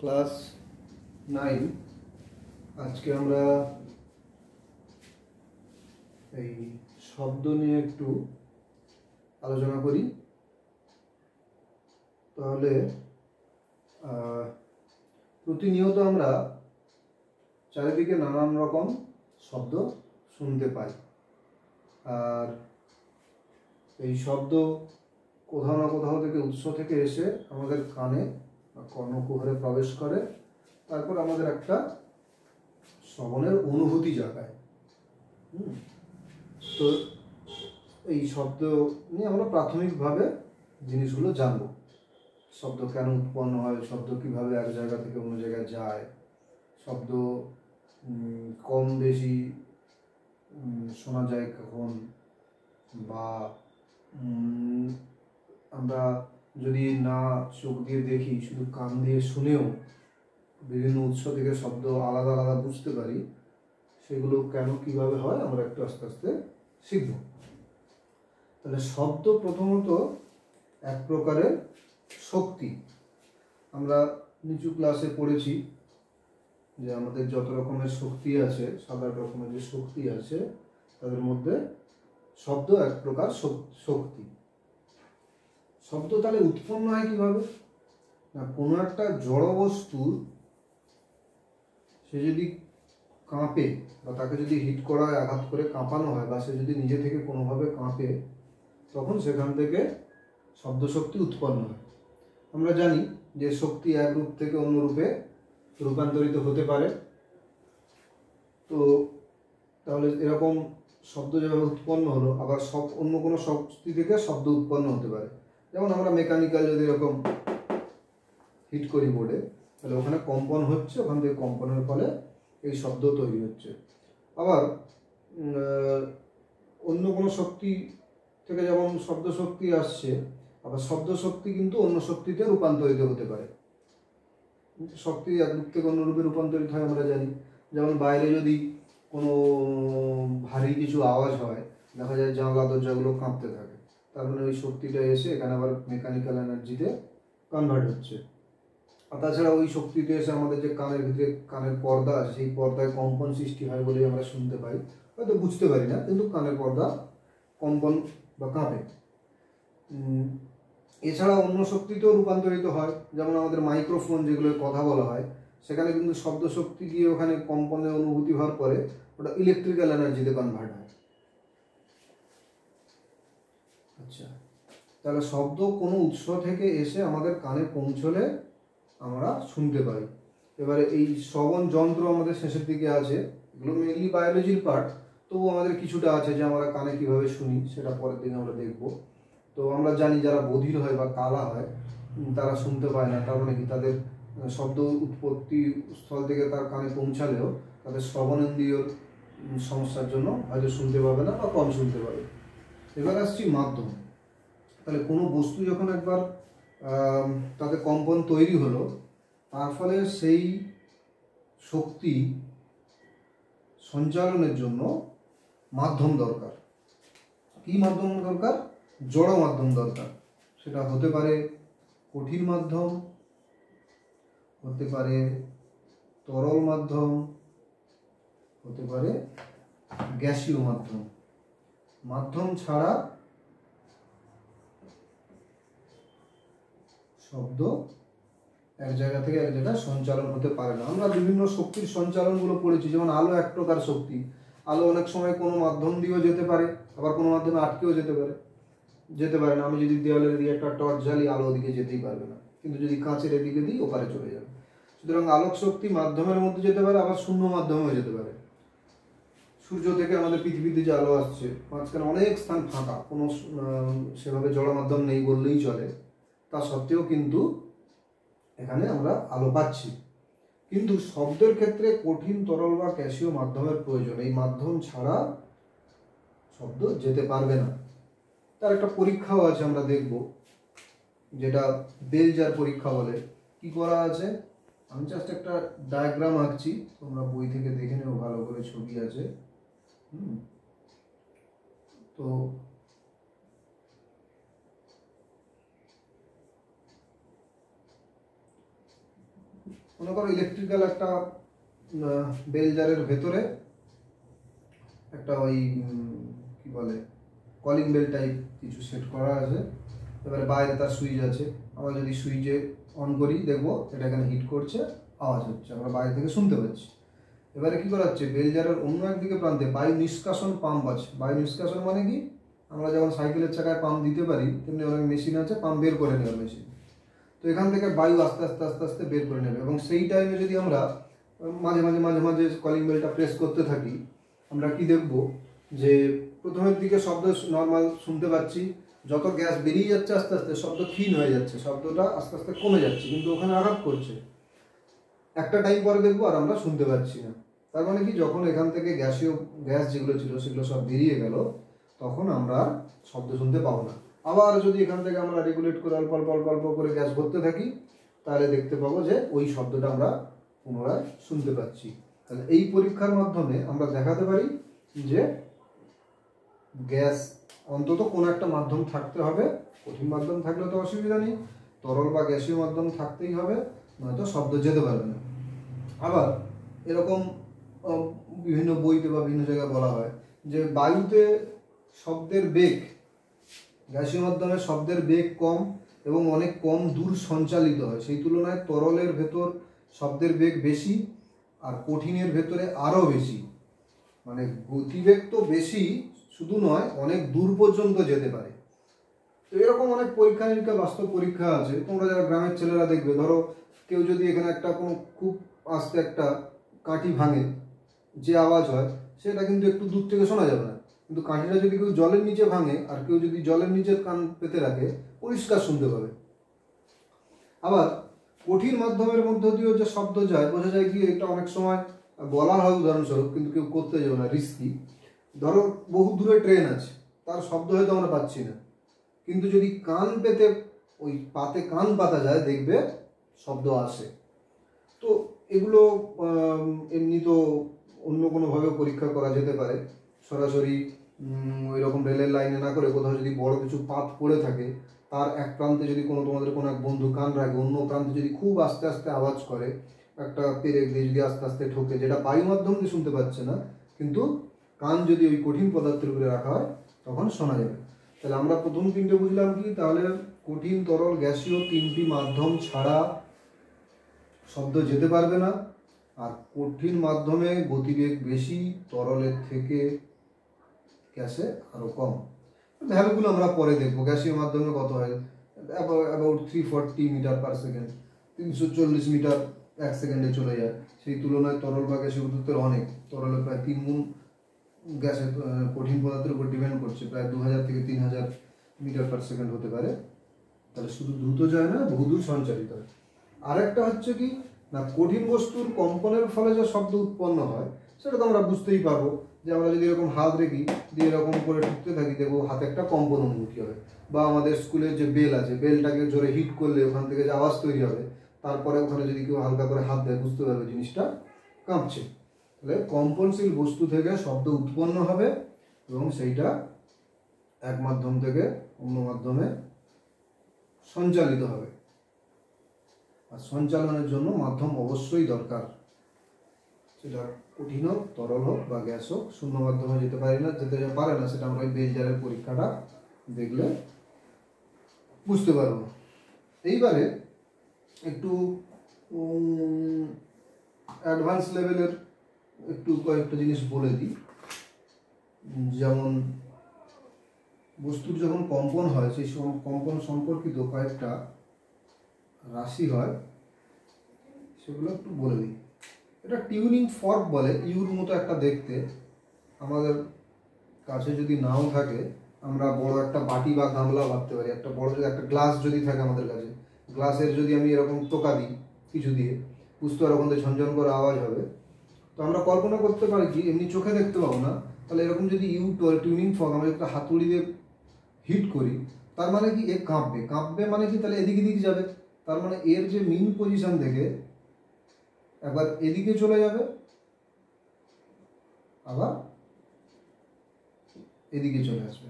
Class 9 আজকে আমরা এই শব্দ নিয়ে একটু আলোচনা করি। তাহলে প্রতিনিয়ত আমরা চারিদিকে নানান রকম শব্দ শুনতে পাই, আর এই শব্দ কোথাও না কোথাও থেকে উৎস থেকে এসে আমাদের কানে বা কর্ণকুহরে প্রবেশ করে, তারপর আমাদের একটা শ্রবণের অনুভূতি জাগায়। তো এই শব্দ নিয়ে আমরা প্রাথমিকভাবে জিনিসগুলো জানব। শব্দ কেন উৎপন্ন হয়, শব্দ কিভাবে এক জায়গা থেকে অন্য জায়গায় যায়, শব্দ কম বেশি শোনা যায় কখন, বা আমরা যদি না চোখ দিয়ে দেখি, শুধু কান দিয়ে শুনেও বিভিন্ন উৎস থেকে শব্দ আলাদা আলাদা বুঝতে পারি, সেগুলো কেন কিভাবে হয় আমরা একটু আস্তে আস্তে শিখব। তাহলে শব্দ প্রথমত এক প্রকারের শক্তি। আমরা নিচু ক্লাসে পড়েছি যে আমাদের যত রকমের শক্তি আছে, 7-8 রকমের যে শক্তি আছে, তাদের মধ্যে শব্দ এক প্রকার শক্তি। শব্দ তাহলে উৎপন্ন হয় কিভাবে? না, কোনো একটা জড় বস্তু সে যদি কাঁপে বা তাকে যদি হিট করা হয়, আঘাত করে কাঁপানো হয়, বা সে যদি নিজে থেকে কোনোভাবে কাঁপে, তখন সেখান থেকে শব্দ শক্তি উৎপন্ন হয়। আমরা জানি যে শক্তি এক রূপ থেকে অন্য রূপে রূপান্তরিত হতে পারে। তো তাহলে এরকম শব্দ যেভাবে উৎপন্ন হলো, আবার অন্য কোনো শক্তি থেকে শব্দ উৎপন্ন হতে পারে। যেমন আমরা মেকানিক্যাল যদি এরকম হিট করি বোর্ডে, তাহলে ওখানে কম্পন হচ্ছে, ওখান থেকে কম্পনের ফলে এই শব্দ তৈরি হচ্ছে। আবার অন্য কোনো শক্তি থেকে যেমন শব্দ শক্তি আসছে, আবার শব্দ শক্তি কিন্তু অন্য শক্তিতে রূপান্তরিত হতে পারে। শক্তি এক রূপ থেকে অন্য রূপে রূপান্তরিত হয় আমরা জানি। যেমন বাইরে যদি কোনো ভারী কিছু আওয়াজ হয়, দেখা যায় জানলা দরজাগুলো কাঁপতে থাকে, তার মানে ওই শক্তিটা এসে এখানে আবার মেকানিক্যাল এনার্জিতে কনভার্ট হচ্ছে। আর তাছাড়া ওই শক্তিতে এসে আমাদের যে কানের ভিতরে কানের পর্দা আছে, সেই পর্দায় কম্পন সৃষ্টি হয় বলেই আমরা শুনতে পাই, হয়তো বুঝতে পারি না, কিন্তু কানের পর্দা কম্পন বা কাঁপে। এছাড়া অন্য শক্তিতেও রূপান্তরিত হয়, যেমন আমাদের মাইক্রোফোন যেগুলো কথা বলা হয়, সেখানে কিন্তু শব্দ শক্তি দিয়ে ওখানে কম্পনের অনুভূতি হওয়ার পরে ওটা ইলেকট্রিক্যাল এনার্জিতে কনভার্ট হয়। আচ্ছা, তাহলে শব্দ কোনো উৎস থেকে এসে আমাদের কানে পৌঁছলে আমরা শুনতে পাই। এবারে এই শ্রবণ যন্ত্র আমাদের শেষের দিকে আছে, এগুলো মেনলি বায়োলজির পার্ট, তবু আমাদের কিছুটা আছে যে আমরা কানে কিভাবে শুনি, সেটা পরের দিন আমরা দেখব। তো আমরা জানি যারা বধির হয় বা কালা হয়, তারা শুনতে পায় না, তার মানে কি তাদের শব্দ উৎপত্তি স্থল থেকে তার কানে পৌঁছালেও তাদের শ্রবণেন্দ্রিয়র সমস্যার জন্য হয়তো শুনতে পাবে না বা কম শুনতে পাবে। এবার আসছি মাধ্যম। তাহলে কোনো বস্তু যখন একবার তাতে কম্পন তৈরি হলো, তার ফলে সেই শক্তি সঞ্চালনের জন্য মাধ্যম দরকার। কি মাধ্যম দরকার? জড় মাধ্যম দরকার। সেটা হতে পারে কঠিন মাধ্যম, হতে পারে তরল মাধ্যম, হতে পারে গ্যাসীয় মাধ্যম। মাধ্যম ছাড়া শব্দ এক জায়গা থেকে এক জায়গায় সঞ্চালন হতে পারে না। আমরা বিভিন্ন শক্তির সঞ্চালনগুলো পড়েছি, যেমন আলো এক প্রকার শক্তি। আলো অনেক সময় কোনো মাধ্যম দিয়েও যেতে পারে, আবার কোনো মাধ্যমে আটকেও যেতে পারে না। আমি যদি দেওয়ালের দিয়ে একটা টর্চ জ্বালি, আলো ওদিকে যেতেই পারবে না, কিন্তু যদি কাঁচের এদিকে দিই, ওপারে চলে যাবে। সুতরাং আলোক শক্তি মাধ্যমের মধ্যে যেতে পারে, আবার শূন্য মাধ্যমেও যেতে পারে। সূর্য থেকে আমাদের পৃথিবীতে যে আলো আসছে, মাঝখানে অনেক স্থান ফাঁকা, কোনো সেভাবে জড় মাধ্যম নেই বললেই চলে, তা সত্ত্বেও কিন্তু এখানে আমরা আলো পাচ্ছি। কিন্তু শব্দের ক্ষেত্রে কঠিন, তরল বা গ্যাসীয় মাধ্যমের প্রয়োজন। এই মাধ্যম ছাড়া শব্দ যেতে পারবে না। তার একটা পরীক্ষাও আছে, আমরা দেখব, যেটা বেল জার পরীক্ষা বলে। কি করা আছে? আমি জাস্ট একটা ডায়াগ্রাম আঁকছি, তোমরা বই থেকে দেখে নেও, ভালো করে ছবি আছে। তো মনে করো ইলেকট্রিক্যাল একটা বেল জারের ভেতরে একটা ওই কি বলে কলিং বেল টাইপ কিছু সেট করা আছে, এবারে বাইরে তার সুইচ আছে, আমরা যদি সুইচে অন করি দেখবো এটা এখানে হিট করছে, আওয়াজ হচ্ছে, আমরা বাইরে থেকে শুনতে পাচ্ছি। এবারে কি করা হচ্ছে, বেল জারের অন্য একদিকে প্রান্তে বায়ু নিষ্কাশন পাম্প আছে। বায়ু নিষ্কাশন মানে কি, আমরা যেমন সাইকেলের চাকায় পাম্প দিতে পারি তেমনি অনেক মেশিন আছে পাম্প বের করে নেওয়ার মেশিন। তো এখান থেকে বায়ু আস্তে আস্তে আস্তে আস্তে বের করে নেবে, এবং সেই টাইমে যদি আমরা মাঝে মাঝে মাঝে মাঝে কলিং বেলটা প্রেস করতে থাকি, আমরা কি দেখব যে প্রথমের দিকে শব্দ নর্মাল শুনতে পাচ্ছি, যত গ্যাস বেরিয়ে যাচ্ছে আস্তে আস্তে শব্দ ক্ষীণ হয়ে যাচ্ছে, শব্দটা আস্তে আস্তে কমে যাচ্ছে, কিন্তু ওখানে আঘাত করছে। একটা টাইম পরে দেখবো আর আমরা শুনতে পাচ্ছি না। তার মানে কি, যখন এখান থেকে গ্যাস যেগুলো ছিল সেগুলো সব বেরিয়ে গেল, তখন আমরা শব্দ শুনতে পাবো না। আবার যদি এখান থেকে আমরা রেগুলেট করে অল্প অল্প অল্প অল্প করে গ্যাস ভরতে থাকি, তাহলে দেখতে পাবো যে ওই শব্দটা আমরা পুনরায় শুনতে পাচ্ছি। তাহলে এই পরীক্ষার মাধ্যমে আমরা দেখাতে পারি যে গ্যাস অন্তত কোনো একটা মাধ্যম থাকতে হবে, কঠিন মাধ্যম থাকলে তো অসুবিধা নেই, তরল বা গ্যাসীয় মাধ্যম থাকতেই হবে, নয়তো শব্দ যেতে পারবে না। আবার এরকম বিভিন্ন বইতে বা বিভিন্ন জায়গায় বলা হয় যে বায়ুতে শব্দের বেগ, গ্যাসীয় মাধ্যমে শব্দের বেগ কম এবং অনেক কম দূর সঞ্চালিত হয়, সেই তুলনায় তরলের ভেতর শব্দের বেগ বেশি আর কঠিনের ভেতরে আরও বেশি। মানে গতিবেগ তো বেশি শুধু নয়, অনেক দূর পর্যন্ত যেতে পারে। তো এরকম অনেক পরীক্ষা নিরীক্ষা, বাস্তব পরীক্ষা আছে। তোমরা যারা গ্রামের ছেলেরা দেখবে, ধরো কেউ যদি এখানে একটা কোনো খুব আস্তে একটা কাঠি ভাঙে, যে আওয়াজ হয় সেটা কিন্তু একটু দূর থেকে শোনা যাবে না, কিন্তু কাঠিটা যদি কেউ জলের নিচে ভাঙে আর কেউ যদি জলের নিচে কান পেতে রাখে, পরিষ্কার শুনতে পাবে। আবার কঠিন মাধ্যমের মধ্য দিয়েও যে শব্দ যায়, বোঝা যায় কি, এটা অনেক সময় বলা হয় উদাহরণস্বরূপ, কিন্তু কেউ করতে যাবে না, রিস্কি। ধরো বহু দূরে ট্রেন আছে, তার শব্দ হয়তো আমরা পাচ্ছি না, কিন্তু যদি কান পেতে ওই পাতে কান পাতা যায় দেখবে শব্দ আসে। তো এগুলো এমনি তো অন্য কোনোভাবে পরীক্ষা করা যেতে পারে, সরাসরি ওই রকম রেলের লাইনে না করে কোথাও যদি বড় কিছু পাত পড়ে থাকে, তার এক প্রান্তে যদি তোমাদের কোনো এক বন্ধু কান রাখে, অন্য প্রান্তে যদি খুব আস্তে আস্তে আওয়াজ করে, একটা পেরেক দিয়ে যদি আস্তে আস্তে ঠোকে, যেটা বায়ু মাধ্যম দিয়ে শুনতে পাচ্ছে না, কিন্তু কান যদি ওই কঠিন পদার্থের উপরে রাখা হয় তখন শোনা যাবে। তাহলে আমরা প্রথম তিনটে বুঝলাম কি, তাহলে কঠিন, তরল, গ্যাসীয় তিনটি মাধ্যম ছাড়া শব্দ যেতে পারবে না। আর কঠিন মাধ্যমে গতিবেগ বেশি, তরলের থেকে গ্যাসে আরো কম। ভ্যালুগুলো আমরা পরে দেখবো। গ্যাসীয় মাধ্যমে কত হয়, about 340 metre per second, 340 metre এক সেকেন্ডে চলে যায়। সেই তুলনায় তরল বা গ্যাসীয় পদার্থের অনেক, তরলে প্রায় 3 গুণ গ্যাসের কঠিন পদার্থের উপর ডিপেন্ড করছে, প্রায় 2000 থেকে 3000 মিটার পার সেকেন্ড হতে পারে। তাহলে শুধু দ্রুত যায় না, বহুদূর সঞ্চারিত হয়। আরেকটা হচ্ছে কি না, কঠিন বস্তুর কম্পনের ফলে যে শব্দ উৎপন্ন হয় সেটা তো আমরা বুঝতেই পারবো, যে আমরা যদি এরকম হাত রেখি দিয়ে এরকম করে ঠুকতে থাকি, দেখবো হাতে একটা কম্পন অনুভূতি হবে। বা আমাদের স্কুলের যে বেল আছে, বেলটাকে জোরে হিট করলে ওখান থেকে যে আওয়াজ তৈরি হবে, তারপরে ওখানে যদি কেউ হালকা করে হাত দেয় বুঝতে পারবে জিনিসটা কাঁপছে। তাহলে কম্পনশীল বস্তু থেকে শব্দ উৎপন্ন হবে এবং সেইটা এক মাধ্যম থেকে অন্য মাধ্যমে সঞ্চালিত হবে। আর সঞ্চালনের জন্য মাধ্যম অবশ্যই দরকার, সেটা কঠিন হোক, তরল হোক বা গ্যাস হোক। শূন্য মাধ্যমে যেতে পারে না, সেটা আমরা ওই বেল জারের পরীক্ষাটা দেখলে বুঝতে পারবো। এইবারে একটু অ্যাডভান্স লেভেলের একটু কয়েকটা জিনিস বলে দিই। যেমন বস্তুর যখন কম্পন হয়, সেই কম্পন সম্পর্কিত কয়েকটা রাশি হয়, সেগুলো একটু বলে দিই। এটা টিউনিং ফর্ক বলে, ইউর মতো একটা দেখতে। আমাদের কাছে যদি নাও থাকে, আমরা বড় একটা বাটি বা গামলা ভাবতে পারি, একটা বড় যদি একটা গ্লাস যদি থাকে আমাদের কাছে, গ্লাসের যদি আমি এরকম টোকা দিই কিছু দিয়ে, বুঝতে পারো ওখান থেকে ঝনঝন করে আওয়াজ হবে। তো আমরা কল্পনা করতে পারি কি, এমনি চোখে দেখতে পাবো না, তাহলে এরকম যদি টিউনিং ফর্ক আমরা একটা হাতুড়ি দিয়ে হিট করি, তার মানে কি এ কাঁপবে। কাঁপবে মানে কি, তাহলে এদিকে দিকে যাবে, তার মানে এর যে মিন পজিশন থেকে একবার এদিকে চলে যাবে, আবার এদিকে চলে আসবে।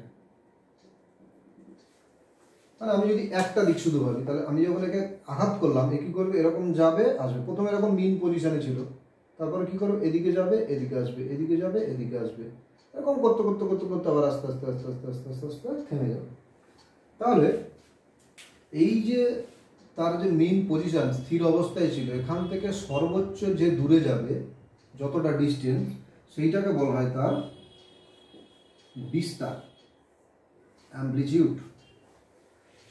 মানে আমি যদি একটা দিক শুধু ভাবি, তাহলে আমি যখন একে আঘাত করলাম, এ কী করবে, এরকম যাবে আসবে। প্রথমে এরকম মিন পজিশনে ছিল, তারপরে কী করবে, এদিকে যাবে এদিকে আসবে, এদিকে যাবে এদিকে আসবে, এরকম করতে করতে করতে করতে আবার আস্তে আস্তে আস্তে আস্তে আস্তে আস্তে আস্তে থেমে যাবে। তাহলে এই যে তার যে মেইন পজিশন স্থির অবস্থায় ছিল, এখান থেকে সর্বোচ্চ যে দূরে যাবে, যতটা ডিস্টেন্স, সেইটাকে বলা হয় তার বিস্তার, অ্যাম্প্লিটিউড।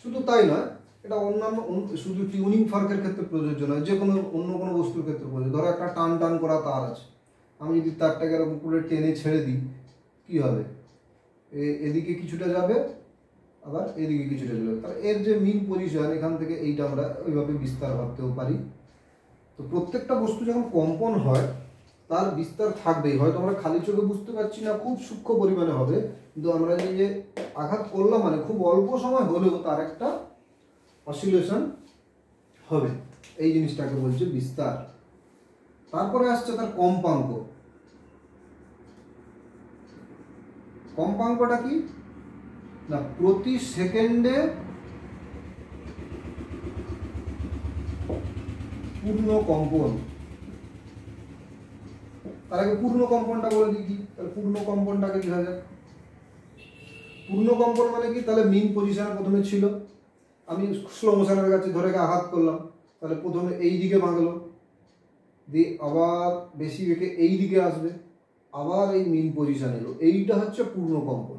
শুধু তাই নয়, এটা অন্যান্য শুধু টিউনিং ফর্কের ক্ষেত্রে প্রযোজ্য নয়, যে কোনো অন্য কোনো বস্তুর ক্ষেত্রে প্রযোজ্য। ধরো একটা টান টান করা তার আছে, আমি যদি তারটাকে এরকম করে টেনে ছেড়ে দিই, কী হবে, এদিকে কিছুটা যাবে আবার এদিকে কিছুটা যাবে। তাহলে এর যে মিন পজিশন, এখান থেকে এইটা আমরা ওইভাবে বিস্তার ভাবতেও পারি। তো প্রত্যেকটা বস্তু যখন কম্পন হয় তার বিস্তার থাকবেই, হয়তো আমরা খালি চোখে বুঝতে পারছি না, খুব সূক্ষ্ম পরিমাণে হবে, কিন্তু আমরা যে আঘাত করলাম মানে খুব অল্প সময় হলেও তার একটা অসিলেশন হবে, এই জিনিসটাকে বলছে বিস্তার। তারপরে আসছে তার কম্পাঙ্ক। কম্পাঙ্কটা কি না, প্রতি সেকেন্ডে পূর্ণ কম্পন। তার আগে পূর্ণ কম্পনটা বলে দিই কি, তাহলে পূর্ণ কম্পনটাকে কি হয়, পূর্ণ কম্পন মানে কি, তাহলে মিন পজিশনে প্রথমে ছিল, আমি স্লো মোশনের কাছে ধরে আঘাত করলাম, তাহলে প্রথমে এই দিকে ভাঙলো, দিয়ে আবার বেশি বেঁকে এই দিকে আসবে, আবার এই মিন পজিশন এলো, এইটা হচ্ছে পূর্ণ কম্পন।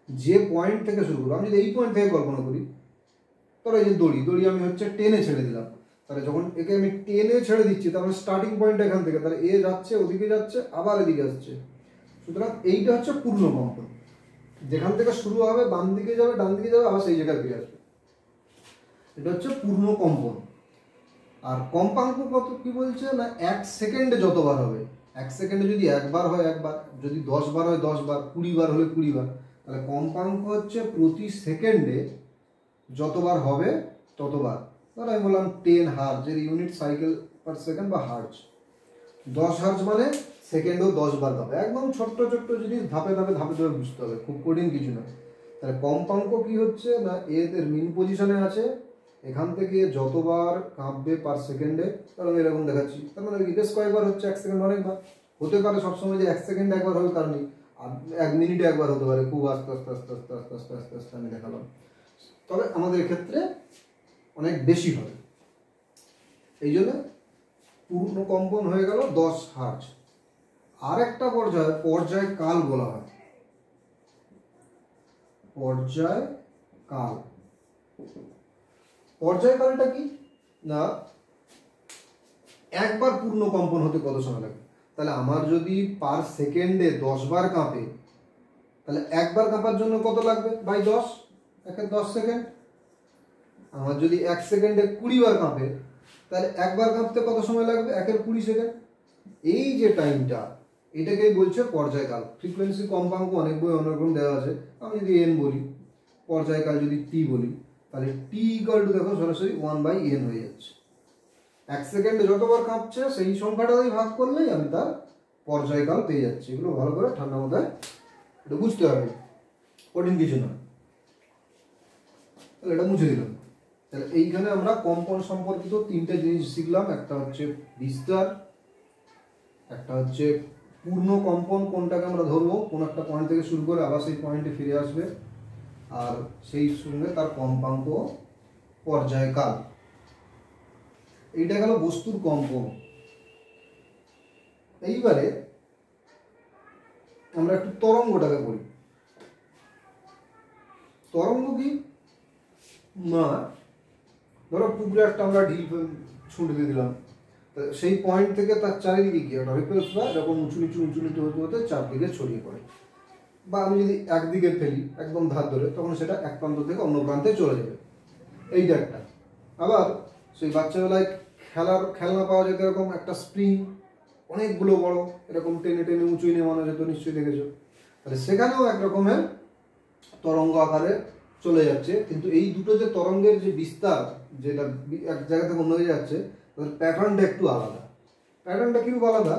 যে পয়েন্ট থেকে শুরু করবো, আমি যদি এই পয়েন্ট থেকে কল্পনা করি, ধরো এই যে দড়ি আমি হচ্ছে টেনে ছেড়ে দিলাম, তাহলে যখন একে আমি টেনে ছেড়ে দিচ্ছি, তাহলে স্টার্টিং পয়েন্ট এখান থেকে, তাহলে এ যাচ্ছে ওদিকে যাচ্ছে আবার এদিকে আসছে, সুতরাং এইটা হচ্ছে পূর্ণ কম্পন। যেখান থেকে শুরু হবে বাম দিকে যাবে ডান দিকে যাবে আবার সেই জায়গায় ফিরে আসবে, এটা হচ্ছে পূর্ণ কম্পন। আর কম্পাঙ্ক কত কি বলছে না, 1 সেকেন্ডে যতবার হবে, 1 সেকেন্ডে যদি একবার হয় একবার, যদি 10 বার হয় 10 বার, 20 বার হলে 20 বার, তাহলে কম্পাঙ্ক হচ্ছে প্রতি সেকেন্ডে যতবার হবে ততবার। ধরো আমি বললাম 10 হার্জ, এর ইউনিট সাইকেল পার সেকেন্ড বা হার্জ, 10 হার্জ মানে সেকেন্ডেও 10 বার হবে। একদম ছোট্ট ছোট্ট জিনিস ধাপে ধাপে ধাপে ধাপে বুঝতে হবে, খুব কঠিন কিছু না। তাহলে কম্পাঙ্ক কি হচ্ছে না, এদের মিন পজিশনে আছে, এখান থেকে যতবার কাঁপবে পার সেকেন্ডে, কারণ এরকম দেখাচ্ছি, তার মানে বেশ কয়েকবার হচ্ছে, 1 সেকেন্ড অনেকবার হতে পারে, সবসময় যে 1 সেকেন্ডে একবার হবে তার নেই, আর 1 মিনিটে একবার হতে পারে, খুব আস্তে আস্তে আস্তে আস্তে আস্তে আস্তে আস্তে আস্তে আমি দেখালাম, তবে আমাদের ক্ষেত্রে অনেক বেশি হবে। এই জন্য পূর্ণ কম্পন হয়ে গেল 10 হার্জ। আর একটা পর্যায় কাল বলা হয়, পর্যায় কাল। পর্যায়কালটা কি না, একবার পূর্ণ কম্পন হতে কত সময় লাগে, তাহলে আমার যদি পার সেকেন্ডে 10 বার কাঁপে, তাহলে একবার কাঁপার জন্য কত লাগবে বাই 10, 10 সেকেন্ড। আমার যদি 1 সেকেন্ডে 20 বার কাঁপে, তাহলে একবার কাঁপতে কত সময় লাগবে, 1/20 সেকেন্ড। এই যে টাইমটা, এটাকেই বলছে পর্যায়কাল। ফ্রিকোয়েন্সি কম্পাঙ্ক অনেক বই অনেক রকম দেওয়া আছে, আমি যদি n বলি, পর্যায়কাল যদি t বলি, তাহলে t ইকুয়াল টু দেখো সরাসরি 1/n হয়ে যাচ্ছে। 1 সেকেন্ডে যতবার কাঁপছে সেই সংখ্যাটা দিয়ে ভাগ করলেই আমি তার পর্যায়কাল পেয়ে যাচ্ছি। এগুলো ভালো করে ঠান্ডা মাথায় এটা বুঝতে হবে, কঠিন কিছু না। তাহলে এটা মুছে দিলাম। তাহলে এইখানে আমরা কম্পন সম্পর্কিত 3টে জিনিস শিখলাম, একটা হচ্ছে বিস্তার, একটা হচ্ছে পূর্ণ কম্পন, কোনটাকে আমরা ধরবো, কোন একটা পয়েন্ট থেকে শুরু করে আবার সেই পয়েন্টে ফিরে আসবে, আর সেই সঙ্গে তার কম্পাঙ্ক পর্যায়কাল। এইটা গেল বস্তুর কম্পন। এইবারে আমরা একটু তরঙ্গটাকে পড়ি। তরঙ্গ কি না, ধরো পুকুরে একটা আমরা ঢিল ছুঁড়ে দিয়ে দিলাম, সেই পয়েন্ট থেকে তার চারিদিকে গিয়ে একটা রিপেলস বা এরকম উঁচু নিচু হতে হতে চারদিকে ছড়িয়ে পড়ে। বা আমি যদি একদিকে ফেলি একদম ধার ধরে, তখন সেটা এক প্রান্ত থেকে অন্য প্রান্তে চলে যাবে, এইটা একটা। আবার সেই বাচ্চাবেলায় খেলনা পাওয়া যেত এরকম একটা স্প্রিং, অনেকগুলো বড়, এরকম টেনে টেনে উঁচুই নেমানো যেত, নিশ্চয়ই দেখেছো। তাহলে সেখানেও এক রকমের তরঙ্গ আকারে চলে যাচ্ছে, কিন্তু এই দুটো যে তরঙ্গের যে বিস্তার, যেটা এক জায়গা থেকে অন্য জায়গায় যাচ্ছে, তাদের প্যাটার্নটা একটু আলাদা। প্যাটার্নটা কিরূপ আলাদা,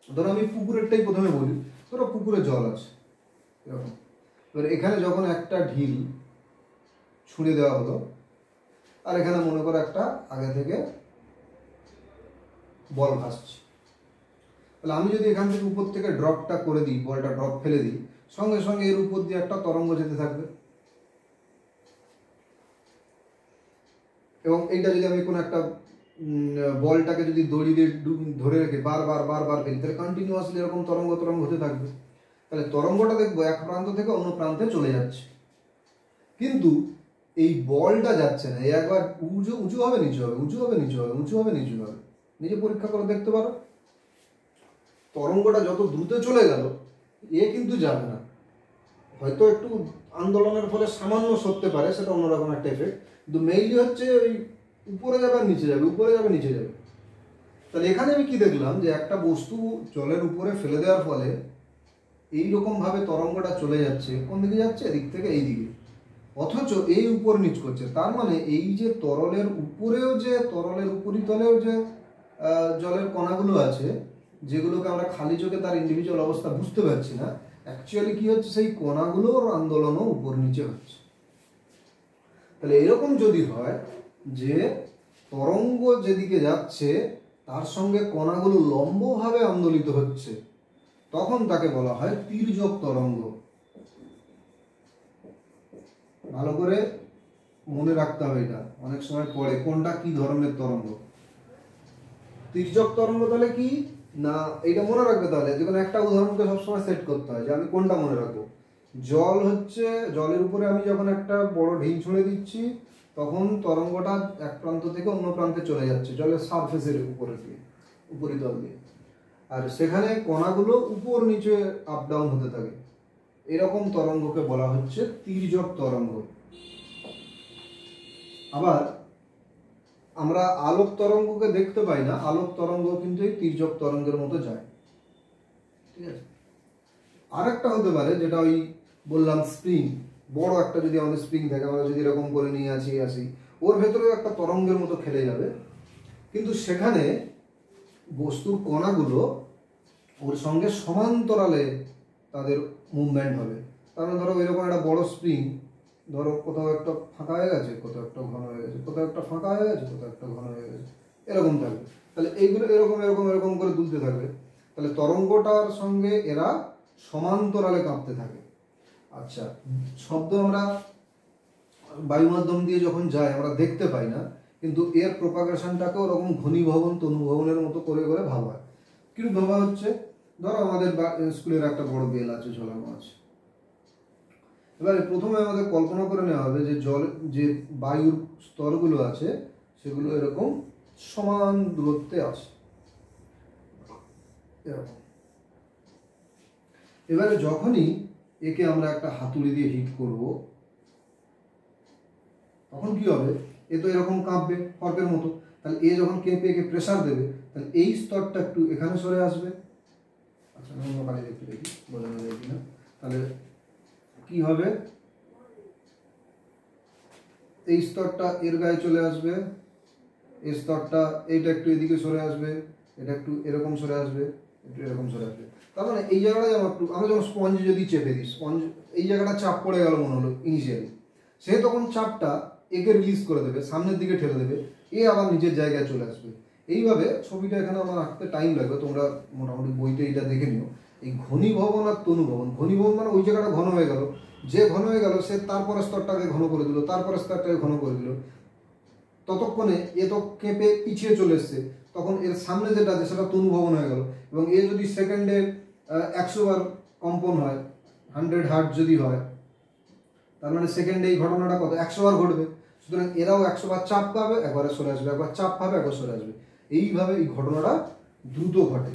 ধরো আমি পুকুরেরটাই প্রথমে বলি। ধরো পুকুরে জল আছে এরকম, এবার এখানে যখন একটা ঢিল ছুঁড়ে দেওয়া হলো, আর এখানে মনে করো একটা আগে থেকে বল ভাসছে। তাহলে আমি যদি এখান থেকে উপর থেকে ড্রপটা করে দিই, বলটা ড্রপ ফেলে দিই, সঙ্গে সঙ্গে এর উপর দিয়ে একটা তরঙ্গ যেতে থাকবে। এবং এইটা যদি আমি কোনো একটা বলটাকে যদি দড়ি দিয়ে ধরে রেখে বারবার বারবার ফেলি, তাহলে কন্টিনিউয়াসলি এরকম তরঙ্গ তরঙ্গ হতে থাকবে। তাহলে তরঙ্গটা দেখবো এক প্রান্ত থেকে অন্য প্রান্তে চলে যাচ্ছে, কিন্তু এই বলটা যাচ্ছে না। একবার উঁচু উঁচু হবে নিচু হবে, উঁচু হবে নিচু হবে, উঁচু হবে নিচু হবে। নিজে পরীক্ষা করে দেখতে পারো। তরঙ্গটা যত দ্রুত চলে গেল এ কিন্তু যাবে না। হয়তো একটু আন্দোলনের ফলে সামান্য সরতে পারে, সেটা অন্যরকম একটা এফেক্ট, কিন্তু মেইনলি হচ্ছে ওই উপরে যাবে আর নিচে যাবে, উপরে যাবে নিচে যাবে। তাহলে এখানে আমি কি দেখলাম, যে একটা বস্তু জলের উপরে ফেলে দেওয়ার ফলে এইরকম ভাবে তরঙ্গটা চলে যাচ্ছে। কোন দিকে যাচ্ছে? এদিক থেকে এই দিকে, অথচ এই উপর নিচ করছে। তার মানে এই যে তরলের উপরেও, যে তরলের উপরিতলেও যে জলের কণাগুলো আছে, যেগুলোকে আমরা খালি চোখে তার ইন্ডিভিজুয়াল অবস্থা বুঝতে পারছি না, অ্যাকচুয়ালি কি হচ্ছে, সেই কণাগুলোর আন্দোলনও উপর নিচে হচ্ছে। তাহলে এরকম যদি হয় যে তরঙ্গ যেদিকে যাচ্ছে তার সঙ্গে কণাগুলো লম্বভাবে আন্দোলিত হচ্ছে, তখন তাকে বলা হয় তির্যক তরঙ্গ। ভালো করে মনে রাখতে হবে, এটা অনেক সময় পড়ে কোনটা কি ধরনের তরঙ্গ। তির্যক তরঙ্গ তাহলে কি না, এটা মনে রাখবে। তাহলে যে কোনো একটা উদাহরণকে সবসময় সেট করতে হয় যে আমি কোনটা মনে রাখবো। জল হচ্ছে, জলের উপরে আমি যখন একটা বড় ঢিল ছুঁড়ে দিচ্ছি, তখন তরঙ্গটা এক প্রান্ত থেকে অন্য প্রান্তে চলে যাচ্ছে জলের সারফেসের উপরে দিয়ে, উপরিতল দিয়ে, আর সেখানে কণাগুলো উপর নিচে আপ ডাউন হতে থাকে। এরকম তরঙ্গকে বলা হচ্ছে তির্যক তরঙ্গ। আবার আমরা আলোক তরঙ্গকে দেখতে পাই না, আলোক তরঙ্গ কিন্তু এই তির্যক তরঙ্গের মতো যায়। ঠিক আছে। আরেকটা হতে পারে, যেটা ওই বললাম স্প্রিং, বড় একটা যদি আমাদের স্প্রিং থাকে, আমরা যদি এরকম করে নিয়ে আসি, ওর ভেতরেও একটা তরঙ্গের মতো খেলে যাবে, কিন্তু সেখানে বস্তুর কণাগুলো ওর সঙ্গে সমান্তরালে তাদের মুভমেন্ট হবে। তার মানে ধরো এরকম একটা বড় স্প্রিং, ধরো কোথাও একটা ফাঁকা হয়ে গেছে, কোথাও একটা ঘন হয়ে গেছে, কোথাও একটা ফাঁকা হয়ে গেছে, কোথাও একটা ঘন হয়ে গেছে, এরকম থাকবে। তাহলে এইগুলো এরকম এরকম এরকম করে দুলতে থাকবে। তাহলে তরঙ্গটার সঙ্গে এরা সমান্তরালে কাঁপতে থাকে। আচ্ছা, শব্দ আমরা বায়ু মাধ্যম দিয়ে যখন যায় আমরা দেখতে পাই না, কিন্তু এর প্রপাগেশনটাকে ওরকম ঘনীভবন তনুভবনের মতো করে করে ভাবা হয়। কিরূপ ভাবা হচ্ছে, ধরো আমাদের স্কুলের একটা বড় বেল আছে, ঝোলানো আছে। এবারে প্রথমে আমাদের কল্পনা করে নেওয়া হবে যে জল, যে বায়ুর স্তরগুলো আছে সেগুলো এরকম সমান দূরত্বে আছে, এরকম। এবারে যখনই একে আমরা একটা হাতুড়ি দিয়ে হিট করব, তখন কি হবে, এ তো এরকম কাঁপবে ফর্কের মতো। তাহলে এ যখন কেঁপে একে প্রেসার দেবে, তাহলে এই স্তরটা একটু এখানে সরে আসবে। আচ্ছা, অন্য পানি একটু দেখি বোঝানো যায় কিনা। তাহলে কি হবে, এই স্তরটা এর গায়ে চলে আসবে, এই স্তরটা এইটা একটু এদিকে সরে আসবে, এটা একটু এরকম সরে আসবে, একটু এরকম সরে আসবে। তার মানে এই জায়গাটা যেমন একটু, আমরা যখন স্পঞ্জ যদি চেপে দিই, স্পঞ্জ এই জায়গাটা চাপ পড়ে গেল মনে হলো ইনিশিয়ালি, সে তখন চাপটা একে রিলিজ করে দেবে, সামনের দিকে ঠেলে দেবে, এ আবার নিজের জায়গায় চলে আসবে। এইভাবে ছবিটা এখানে আমার আঁকতে টাইম লাগবে, তোমরা মোটামুটি বইতে এটা দেখে নিও। এই ঘনীভবন আর তনুভবন, ঘনীভবন মানে ওই জায়গাটা ঘন হয়ে গেল, যে ঘন হয়ে গেল সে তারপরে স্তরটাকে ঘন করে দিল, তারপরে স্তরটাকে ঘন করে দিল, ততক্ষণে এ তো কেঁপে পিছিয়ে চলে এসছে, তখন এর সামনে যেটা আছে সেটা তনুভবন হয়ে গেল। এবং এ যদি সেকেন্ডে 100 বার কম্পন হয়, 100 হার্ট যদি হয়, তার মানে সেকেন্ডে এই ঘটনাটা কত 100 বার ঘটবে। সুতরাং এরাও 100 বার চাপ পাবে, একবারে সরে আসবে, একবার চাপ পাবে, একবার সরে আসবে। এইভাবে এই ঘটনাটা দ্রুত ঘটে,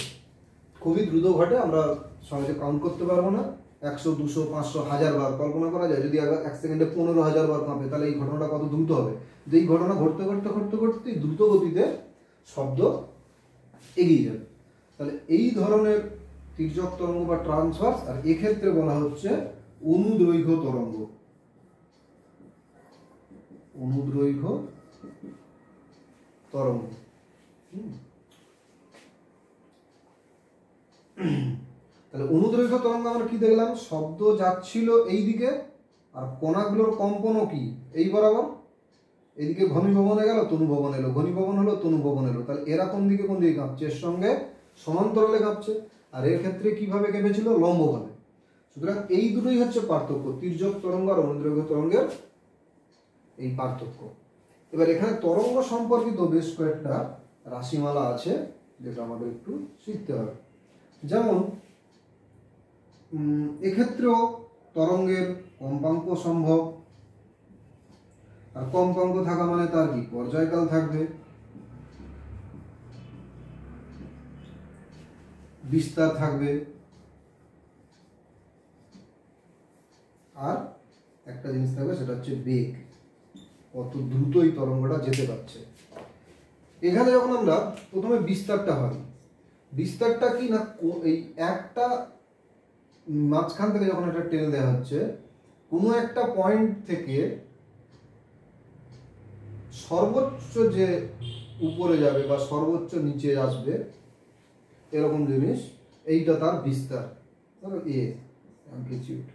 খুবই দ্রুত ঘটে। আমরা সহজে কাউন্ট করতে পারবো না, 100, 200, 500, 1000 বার কল্পনা করা যায়। যদি এক সেকেন্ডে 15,000 বার কাঁপে, তাহলে এই ঘটনাটা কত দ্রুত হবে। যে এই ঘটনা ঘটতে ঘটতে ঘটতে ঘটতে দ্রুত গতিতে শব্দ এগিয়ে যাবে। তাহলে এই ধরনের তির্যক তরঙ্গ বা ট্রান্সভার্স, আর এক্ষেত্রে বলা হচ্ছে অনুদৈর্ঘ্য তরঙ্গ। অনুদৈর্ঘ্য তরঙ্গ। তাহলে অনুদৈর্ঘ্য তরঙ্গ আমরা কি দেখলাম, শব্দ যাচ্ছিল এই দিকে, আর কণাগুলোর কম্পনও কি এই বরাবর, এদিকে ঘনীভবনে গেল তনুভবন এলো, ঘনীভবন হলো তনুভবন এলো, তাহলে এরা কোন দিকে কাঁপছে, এর সঙ্গে সমান্তরালে কাঁপছে। আর এর ক্ষেত্রে কিভাবে কেঁপেছিল, লম্বভাবে। সুতরাং এই দুটোই হচ্ছে পার্থক্য, তির্যক তরঙ্গ আর অনুদৈর্ঘ্য তরঙ্গের এই পার্থক্য। এবার এখানে তরঙ্গ সম্পর্কিত বেশ কয়েকটা রাশিমালা আছে যেটা আমাদের একটু শিখতে হবে। যেমন এক্ষেত্রেও তরঙ্গের কম্পাঙ্ক সম্ভব, আর কম্পাঙ্ক থাকা মানে তার কি পর্যায়কাল থাকবে, বিস্তার থাকবে, আর একটা জিনিস থাকবে সেটা হচ্ছে বেগ, কত দ্রুত এই তরঙ্গটা যেতে পারছে। এখানে যখন আমরা প্রথমে বিস্তারটা হয়, বিস্তারটা কি না, এই একটা মাঝখান থেকে যখন একটা টেনে দেওয়া হচ্ছে, কোনো একটা পয়েন্ট থেকে সর্বোচ্চ যে উপরে যাবে বা সর্বোচ্চ নিচে আসবে এরকম জিনিস, এইটা তার বিস্তার, ধরো এ অ্যামপ্লিটিউড।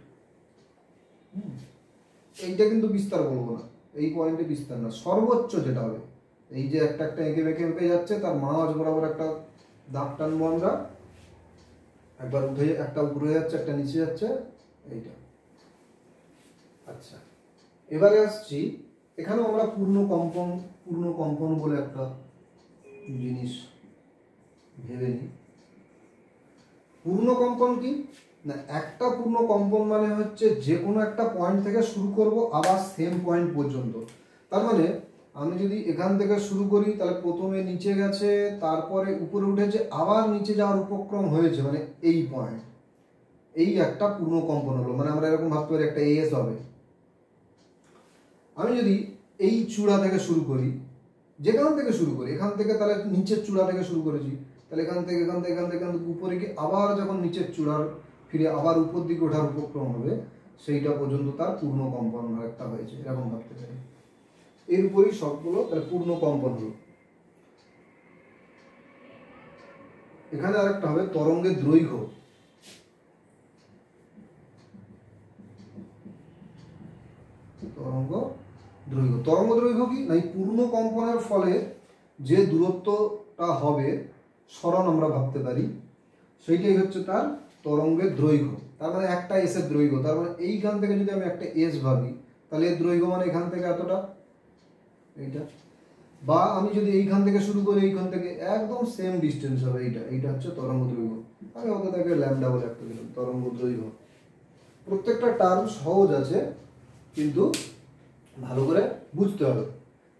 এইটা কিন্তু বিস্তার বলবো না, এই পয়েন্টে বিস্তার না, সর্বোচ্চ যেটা হবে, এই যে একটা একটা এঁকে বেঁকে বেঁকে যাচ্ছে, তার মাঝ বরাবর একটা দাগ টানবো আমরা, একবার উঠে, একটা উপরে যাচ্ছে একটা নিচে যাচ্ছে, এইটা। আচ্ছা, এবারে আসছি, এখানেও আমরা পূর্ণ কম্পন বলে একটা জিনিস ভেবে নিই। পূর্ণ কম্পন কি না, একটা পূর্ণ কম্পন মানে হচ্ছে যে কোনো একটা পয়েন্ট থেকে শুরু করব আবার সেম পয়েন্ট পর্যন্ত। তার মানে আমি যদি এখান থেকে শুরু করি, তাহলে প্রথমে নিচে গেছে, তারপরে উপরে উঠেছে, আবার নিচে যাওয়ার উপক্রম হয়েছে, মানে এই পয়েন্ট, এই একটা পূর্ণ কম্পন হলো। মানে আমরা এরকম ভাবতে পারি একটা এস হবে। আমি যদি এই চূড়া থেকে শুরু করি, যেখান থেকে শুরু করি, এখান থেকে তাহলে নিচের চূড়া থেকে শুরু করেছি, তাহলে এখান থেকে উপরে গিয়ে আবার যখন নিচের চূড়ার ফিরে আবার উপর দিকে ওঠার উপক্রম হবে, সেইটা পর্যন্ত তার পূর্ণ কম্পন একটা হয়েছে, এরকম ভাবতে পারি। এর উপরই সবগুলো তাহলে পূর্ণ কম্পন হলো। এখানে আরেকটা হবে তরঙ্গের দৈর্ঘ্য। তরঙ্গ দৈর্ঘ্য কি না, এই পূর্ণ কম্পনের ফলে যে দূরত্বটা হবে সরণ আমরা ভাবতে পারি, সেইটাই হচ্ছে তার তরঙ্গের দৈর্ঘ্য। তার মানে একটা এস এর দৈর্ঘ্য, তার মানে এইখান থেকে যদি আমি একটা এস ভাবি, তাহলে এর দৈর্ঘ্য মানে এখান থেকে এতটা, এইটা। বা আমি যদি এইখান থেকে শুরু করি, এইখান থেকে একদম সেম ডিস্টেন্স হবে, এইটা হচ্ছে তরঙ্গ দৈর্ঘ্য। আমি অত তাকে ল্যামডা বলে একটা দিলাম, তরঙ্গ দৈর্ঘ্য। প্রত্যেকটা টার্ম সহজ আছে, কিন্তু ভালো করে বুঝতে হবে।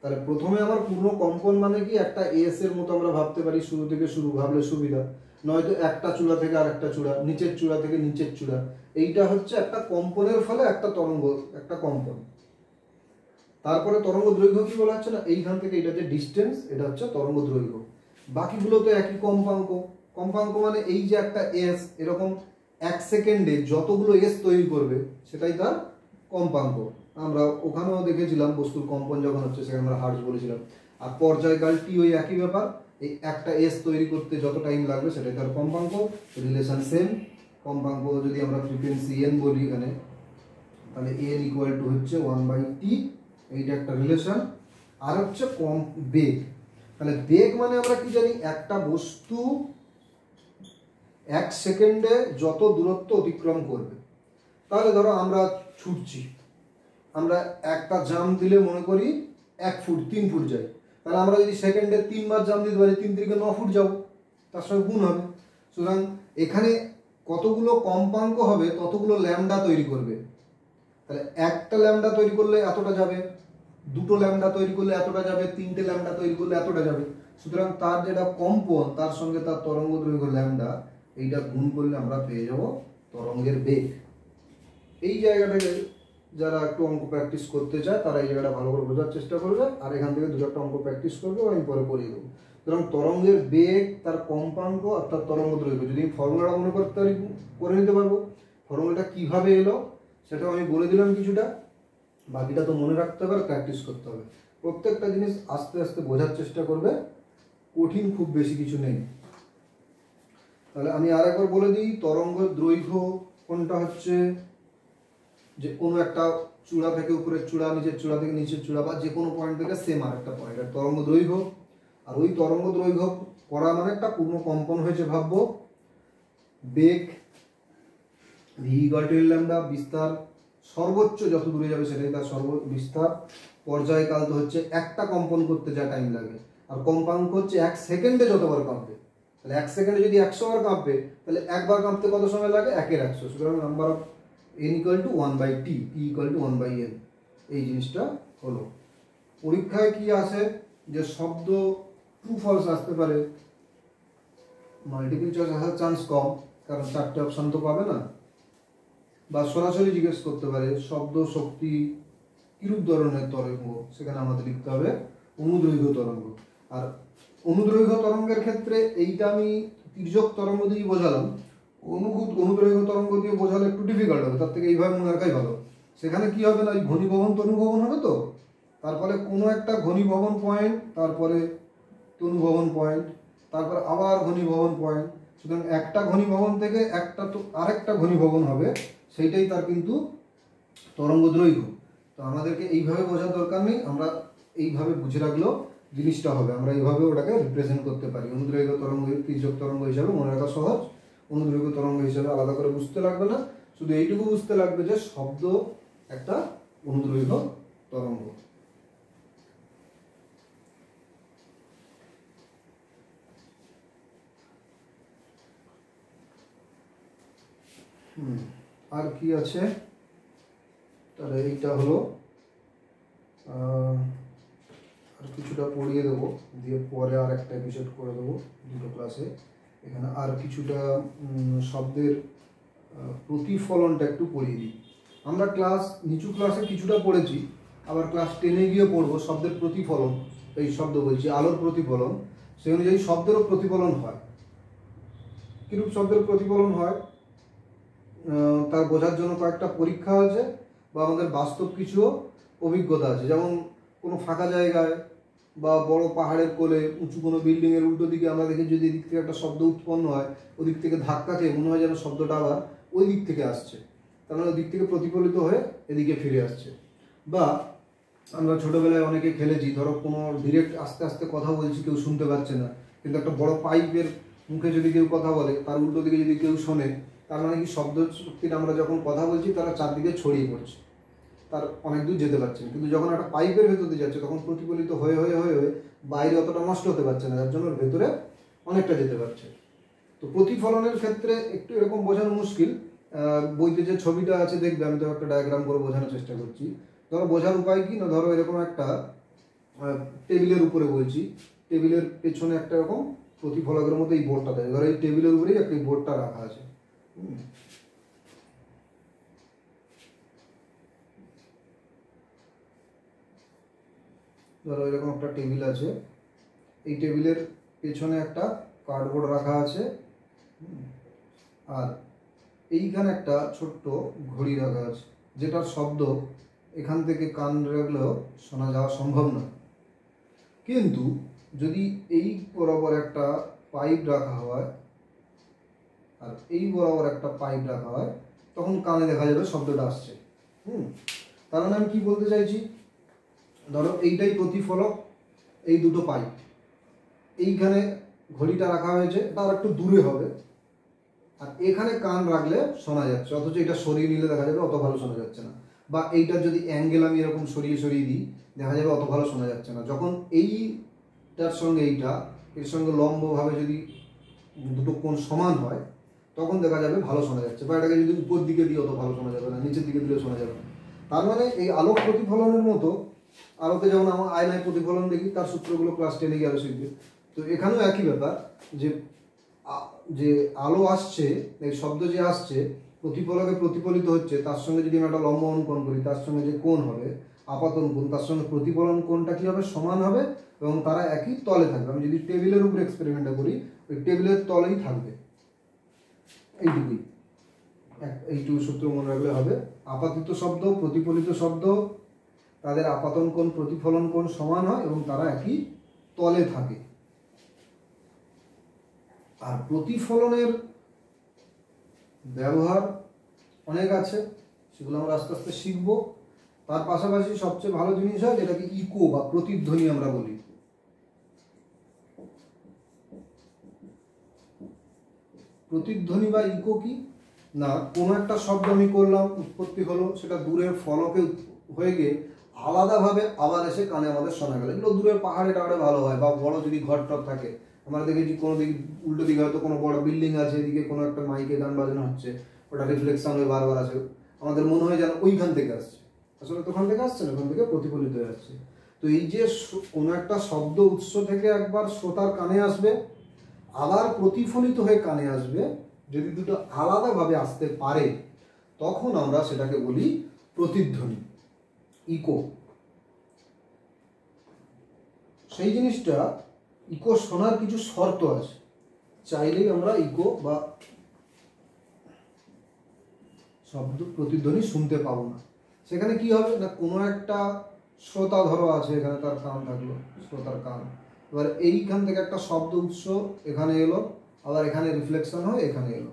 তাহলে প্রথমে আমার পূর্ণ কম্পন মানে কি, একটা এস এর মতো আমরা ভাবতে পারি, শুরু থেকে শুরু ভাবলে সুবিধা, নয়তো একটা চূড়া থেকে আরেকটা চূড়া, নিচের চূড়া থেকে নিচের চূড়া, এইটা হচ্ছে একটা কম্পনের ফলে একটা তরঙ্গ, একটা কম্পন। তারপরে তরঙ্গ দৈর্ঘ্য কি বলা হচ্ছে না, এইখান থেকে এটা যে ডিস্টেন্স, এটা হচ্ছে তরঙ্গ দৈর্ঘ্য। বাকিগুলো তো একই কম্পাঙ্ক। কম্পাঙ্ক মানে এই যে একটা এস, এরকম এক সেকেন্ডে যতগুলো এস তৈরি করবে সেটাই তার কম্পাঙ্ক। আমরা ওখানেও দেখেছিলাম বস্তুর কম্পন যখন হচ্ছে, সেখানে আমরা হার্টজ বলেছিলাম। আর পর্যায়কাল টি ওই একই ব্যাপার, এই একটা এস তৈরি করতে যত টাইম লাগবে সেটাই তার কম্পাঙ্ক, রিলেশন সেম। কম্পাঙ্ক যদি আমরা ফ্রিকোয়েন্সি এন বলি এখানে, তাহলে এন ইকুয়াল টু হচ্ছে 1/t, এইটা একটা রিলেশন। আর হচ্ছে বেগ। তাহলে বেগ মানে আমরা কি জানি, একটা বস্তু এক সেকেন্ডে যত দূরত্ব অতিক্রম করবে। তাহলে ধরো আমরা ছুটছি, আমরা একটা জাম্প দিলে মনে করি 1 ফুট 3 ফুট যাই, তাহলে আমরা যদি সেকেন্ডে 3 বার জাম্প দিতে পারি, 3 3 9 ফুট যাবো, তার সঙ্গে গুণ হবে। সুতরাং এখানে কতগুলো কম্পাঙ্ক হবে ততগুলো ল্যামডা তৈরি করবে। তাহলে একটা ল্যামডা তৈরি করলে এতটা যাবে, দুটো ল্যামডা তৈরি করলে এতটা যাবে, তিনটে ল্যামডা তৈরি করলে এতটা যাবে। সুতরাং তার যেটা কম্পন, তার সঙ্গে তার তরঙ্গ দৈর্ঘ্য ল্যামডা, এইটা গুণ করলে আমরা পেয়ে যাব তরঙ্গের বেগ। এই জায়গাটাকে যারা একটু অঙ্ক প্র্যাকটিস করতে চায় তারা এই জায়গাটা ভালো করে বোঝার চেষ্টা করবে, আর এখান থেকে দুটো একটা অঙ্ক প্র্যাকটিস করবে, আমি পরে পড়িয়ে দেবো। সুতরাং তরঙ্গের বেগ, তার কম্পাঙ্ক আর তার তরঙ্গ দৈর্ঘ্য যদি আমি ফর্মুলাটা মনে করতে পারি, করে নিতে পারবো। ফর্মুলাটা কিভাবে এলো সেটাও আমি বলে দিলাম কিছুটা, বাকিটা তো মনে রাখতে হবে, প্র্যাকটিস করতে হবে। প্রত্যেকটা জিনিস আস্তে আস্তে বোঝার চেষ্টা করবে, কঠিন খুব বেশি কিছু নেই। তাহলে আমি আরেকবার বলে দিই, তরঙ্গ দৈর্ঘ্য কোনটা হচ্ছে যে কোনো একটা চূড়া থেকে উপরের চূড়া, নিচের চূড়া থেকে নিচের চূড়া, বা যে কোনো পয়েন্ট থেকে সেম আর একটা পয়েন্ট, তরঙ্গ দৈর্ঘ্য। আর ওই তরঙ্গ দৈর্ঘ্য করা মানে একটা পূর্ণ কম্পন হয়েছে, ভাববো বেগ V equal to L lambda, বিস্তার সর্বোচ্চ যত দূরে যাবে সেটাই তার বিস্তার, পর্যায়কাল তো হচ্ছে একটা কম্পন করতে যা টাইম লাগে, আর কম্পাঙ্ক হচ্ছে 1 সেকেন্ডে যতবার কাঁপবে। তাহলে 1 সেকেন্ডে যদি 100 বার কাঁপবে তাহলে একবার কাঁপতে কত সময় লাগে? 1/100। সুতরাং number of n equal to 1/t, p equal to 1/n। এই জিনিসটা হলো। পরীক্ষায় কি আসে যে শব্দ ট্রু ফলস আসতে পারে, মাল্টিপল চয়েস আসার চান্স কম, কারণ 4টে অপশন তো পাবে না। বা সরাসরি জিজ্ঞেস করতে পারে শব্দ শক্তি কিরূপ ধরনের তরঙ্গ, সেখানে আমাদের লিখতে হবে অনুদৈর্ঘ্য তরঙ্গ। আর অনুদৈর্ঘ্য তরঙ্গের ক্ষেত্রে এইটা আমি তির্যক তরঙ্গ দিয়ে বোঝালাম, অনুদৈর্ঘ্য তরঙ্গ দিয়ে বোঝালে একটু ডিফিকাল্ট হবে, তার থেকে এইভাবে মনে রাখাই ভালো। সেখানে কি হবে না, ওই ঘনীভবন তনুভবন হবে, তো তারপরে কোনো একটা ঘনীভবন পয়েন্ট, তারপরে তনুভবন পয়েন্ট, তারপর আবার ঘনীভবন পয়েন্ট। সুতরাং একটা ঘনীভবন থেকে একটা তো আরেকটা ঘনীভবন হবে, সেইটাই তার কিন্তু তরঙ্গ দৈর্ঘ্য। তো আমাদেরকে এইভাবে বোঝার দরকার নেই, আমরা এইভাবে বুঝে রাখলেও জিনিসটা হবে, আমরা এইভাবে ওটাকে রিপ্রেজেন্ট করতে পারি। অনুদৈর্ঘ্য তরঙ্গ তির্যক তরঙ্গ হিসাবে মনে রাখা সহজ, অনুদৈর্ঘ্য তরঙ্গ হিসাবে আলাদা করে বুঝতে লাগবে না, শুধু এইটুকু বুঝতে লাগবে যে শব্দ একটা অনুদৈর্ঘ্য তরঙ্গ। আর কি আছে, তাহলে এইটা হলো, আর কিছুটা পড়িয়ে দেবো, দিয়ে পরে আর একটা এপিসোড করে দেবো দুটো ক্লাসে। এখানে আর কিছুটা শব্দের প্রতিফলনটা একটু পড়িয়ে দিই। আমরা নিচু ক্লাসে কিছুটা পড়েছি, আবার ক্লাস 10-এ গিয়ে পড়বো শব্দের প্রতিফলন। এই শব্দ বলছি আলোর প্রতিফলন, সেই অনুযায়ী শব্দেরও প্রতিফলন হয়। কিরূপ শব্দের প্রতিফলন হয় তার বোঝার জন্য কয়েকটা পরীক্ষা আছে, বা আমাদের বাস্তব কিছু অভিজ্ঞতা আছে। যেমন কোনো ফাঁকা জায়গায় বা বড় পাহাড়ের কোলে উঁচু কোনো বিল্ডিংয়ের উল্টো দিকে আমরা দেখি যদি এদিক থেকে একটা শব্দ উৎপন্ন হয়, ওদিক থেকে ধাক্কা খেয়ে মনে হয় যেন শব্দটা আবার ওই দিক থেকে আসছে, তার মানে ওই দিক থেকে প্রতিফলিত হয়ে এদিকে ফিরে আসছে। বা আমরা ছোটোবেলায় অনেকে খেলেছি, ধরো কোনো ডিরেক্ট আস্তে আস্তে কথা বলছি, কেউ শুনতে পাচ্ছে না, কিন্তু একটা বড় পাইপের মুখে যদি কেউ কথা বলে, তার উল্টো দিকে যদি কেউ শোনে, তার মানে কি শব্দ শক্তিটা আমরা যখন কথা বলছি তারা চারদিকে ছড়িয়ে পড়ছে, তার অনেক দূর যেতে পারছে না। কিন্তু যখন একটা পাইপের ভেতর দিয়ে যাচ্ছে তখন প্রতিফলিত হয়ে হয়ে হয়ে হয়ে বাইরে অতটা নষ্ট হতে পারছে না, যার জন্য ভেতরে অনেকটা যেতে পারছে। তো প্রতিফলনের ক্ষেত্রে একটু এরকম বোঝানো মুশকিল। বইতে যে ছবিটা আছে দেখবে, আমি তো একটা ডায়াগ্রাম করে বোঝানোর চেষ্টা করছি। ধরো বোঝার উপায় কি না, ধরো এরকম একটা টেবিলের উপরে বলছি, টেবিলের পেছনে একটা এরকম প্রতিফলকের মধ্যে এই বোর্ডটা দেয়, ধরো এই টেবিলের উপরেই একটা এই বোর্ডটা রাখা আছে। ধরো এরকম একটা টেবিল আছে, এই টেবিলের পেছনে একটা কার্ডবোর্ড রাখা আছে, আর এইখানে একটা ছোট্ট ঘড়ি রাখা আছে, যেটার শব্দ এখান থেকে কান রাখলেও শোনা যাওয়া সম্ভব না। কিন্তু যদি এই বরাবর একটা পাইপ রাখা হয় আর এই বরাবর একটা পাইপ রাখা হয়, তখন কানে দেখা যাবে শব্দটা আসছে। তার মানে আমি কি বলতে চাইছি, ধরো এইটাই প্রতিফলক, এই দুটো পাইপ, এইখানে ঘড়িটা রাখা হয়েছে, তার একটু দূরে হবে, আর এখানে কান রাখলে শোনা যাচ্ছে, অথচ এটা সরিয়ে নিলে দেখা যাবে অত ভালো শোনা যাচ্ছে না। বা এইটার যদি অ্যাঙ্গেল আমি এরকম সরিয়ে সরিয়ে দিই, দেখা যাবে অত ভালো শোনা যাচ্ছে না। যখন এইটার সঙ্গে এইটা এর সঙ্গে লম্বভাবে যদি দুটো কোণ সমান হয়, তখন দেখা যাবে ভালো শোনা যাচ্ছে। বা এটাকে যদি উপর দিকে দিয়ে অত ভালো শোনা যাবে না, নিচের দিকে দিলে শোনা যাবে না। তার মানে এই আলোক প্রতিফলনের মতো, আলোকে যেমন আমার আয়নায় প্রতিফলন দেখি, তার সূত্রগুলো ক্লাস 10-এ গিয়ে আরো শিখবে। তো এখানেও একই ব্যাপার, যে আলো আসছে, এই শব্দ যে আসছে প্রতিফলকে প্রতিফলিত হচ্ছে, তার সঙ্গে যদি আমি একটা লম্ব অঙ্কন করি, তার সঙ্গে যে কোণ হবে আপাতন কোণ, তার সঙ্গে প্রতিফলন কোণটা কি হবে, সমান হবে, এবং তারা একই তলে থাকবে। আমি যদি টেবিলের উপর এক্সপেরিমেন্টটা করি, ওই টেবিলের তলেই থাকবে। এইটুকুই, এইটুকু সূত্র মনে রাখলে হবে। আপাতিত শব্দ, প্রতিফলিত শব্দ, তাদের আপাতন কোণ প্রতিফলন কোণ সমান হয় এবং তারা একই তলে থাকে। আর প্রতিফলনের ব্যবহার অনেক আছে, সেগুলো আমরা আস্তে আস্তে শিখবো। তার পাশাপাশি সবচেয়ে ভালো জিনিস হয় যেটাকে ইকো বা প্রতিধ্বনি আমরা বলি। প্রতিধ্বনি বা ইকো কি না, কোনো একটা শব্দ আমি করলাম, উৎপত্তি হলো, সেটা দূরের ফলকে হয়ে গিয়ে আলাদাভাবে আবার এসে কানে আমাদের শোনা গেল। এগুলো দূরের পাহাড়ে টাহাড়ে ভালো হয়, বা বড় যদি ঘর টর থাকে, আমরা দেখেছি কোনো দিক উল্টো দিকে হয়তো কোনো বড় বিল্ডিং আছে, এদিকে কোনো একটা মাইকে গান বাজানো হচ্ছে, ওটা রিফ্লেকশন হয়ে বারবার আসে, আমাদের মনে হয় যেন ওইখান থেকে আসছে, আসলে তো ওখান থেকে আসছে না, ওখান থেকে প্রতিফলিত হয়ে আসছে। তো এই যে কোনো একটা শব্দ উৎস থেকে একবার শ্রোতার কানে আসবে, আবার প্রতিফলিত হয়ে কানে আসবে, যদি দুটো আলাদাভাবে আসতে পারে তখন আমরা সেটাকে বলি প্রতিধ্বনি, ইকো। সেই জিনিসটা ইকো শোনার কিছু শর্ত আছে, চাইলেই আমরা ইকো বা শব্দ প্রতিধ্বনি শুনতে পাবো না। সেখানে কি হবে না, কোনো একটা শ্রোতা ধরো আছে, এখানে তার কান থাকলো, শ্রোতার কান, এবার এইখান থেকে একটা শব্দ উৎস এখানে এলো, আবার এখানে রিফ্লেকশন হয়ে এখানে এলো,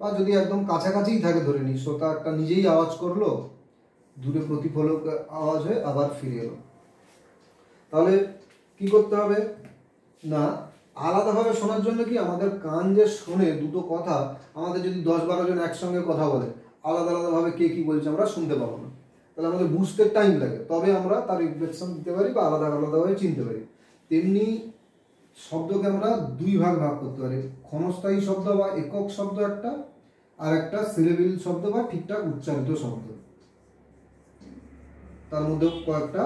বা যদি একদম কাছাকাছিই থাকে ধরে নি, শ্রোতা একটা নিজেই আওয়াজ করলো, দূরে প্রতিফলক আওয়াজ হয়ে আবার ফিরে এলো, তাহলে কি করতে হবে না, আলাদাভাবে শোনার জন্য কি আমাদের কান যে শোনে দুটো কথা, আমাদের যদি 10-12 জন একসঙ্গে কথা বলে আলাদা আলাদাভাবে কে কি বলছে আমরা শুনতে পাবো না, তাহলে আমাদের বুঝতে টাইম লাগে, তবে আমরা তার রিফ্লেকশন দিতে পারি বা আলাদা আলাদাভাবে চিনতে পারি। তেমনি শব্দকে আমরা দুই ভাগ করতে পারি, ক্ষণস্থায়ী শব্দ বা একক শব্দ একটা, আর একটা সিলেবিল শব্দ বা ঠিকঠাক উচ্চারিত শব্দ, তার মধ্যে কয়েকটা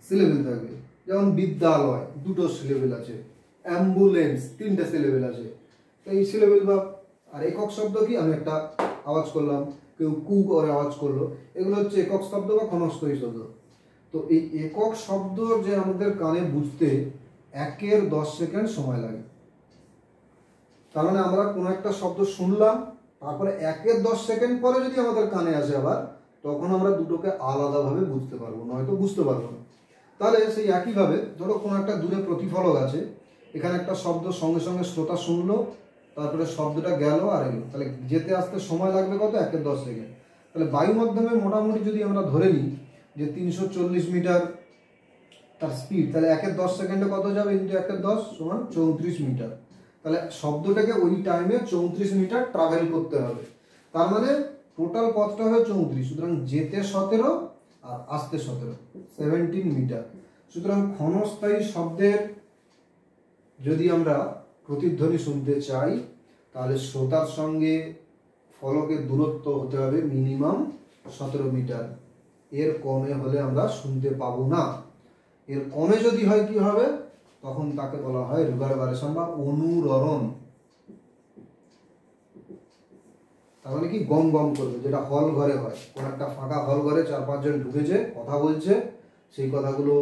সিলেবিল থাকবে। যেমন বিদ্যালয়, দুটো সিলেবিল আছে, অ্যাম্বুলেন্স, 3টে সিলেবিল আছে, তো এই সিলেবিল বা আর একক শব্দ কি, আমি একটা আওয়াজ করলাম, কেউ কু করে আওয়াজ করলো, এগুলো হচ্ছে একক শব্দ বা ক্ষণস্থায়ী শব্দ। তো এই একক শব্দ যে আমাদের কানে বুঝতে 1-10 সেকেন্ড সময় লাগে, তার মানে আমরা কোনো একটা শব্দ শুনলাম, তারপরে 1-10 সেকেন্ড পরে যদি আমাদের কানে আসে আবার, তখন আমরা দুটোকে আলাদাভাবে বুঝতে পারবো, নয়তো বুঝতে পারবো না। তাহলে সেই একইভাবে ধরো কোনো একটা দূরে প্রতিফলক আছে, এখানে একটা শব্দ সঙ্গে সঙ্গে শ্রোতা শুনলো, তারপরে শব্দটা গেল আর এলো, তাহলে যেতে আসতে সময় লাগবে কত, 1-10 সেকেন্ড। তাহলে বায়ু মাধ্যমে মোটামুটি যদি আমরা ধরে নিই যে 340 মিটার তার স্পিড, তাহলে 1-10 সেকেন্ডে কত যাবে, ইন্টু 1-10 সমান 34 মিটার। তাহলে শব্দটাকে ওই টাইমে 34 মিটার ট্রাভেল করতে হবে, তার মানে টোটাল পথটা হবে 34, সুতরাং যেতে 17 আর আসতে 17 মিটার। সুতরাং ক্ষণস্থায়ী শব্দের যদি আমরা প্রতিধ্বনি শুনতে চাই, তাহলে শ্রোতার সঙ্গে ফলকের দূরত্ব হতে হবে মিনিমাম 17 মিটার, এর কমে হলে আমরা শুনতে পাবো না। এর কমে যদি হয় কি হবে, তখন তাকে বলা হয় রিভারবারেশন বা অনুরণন। তার মানে কি, গম গম করবে, যেটা হল ঘরে হয়, কোন একটা ফাঁকা হল ঘরে 4-5 জন ঢুকেছে, কথা বলছে, সেই কথাগুলো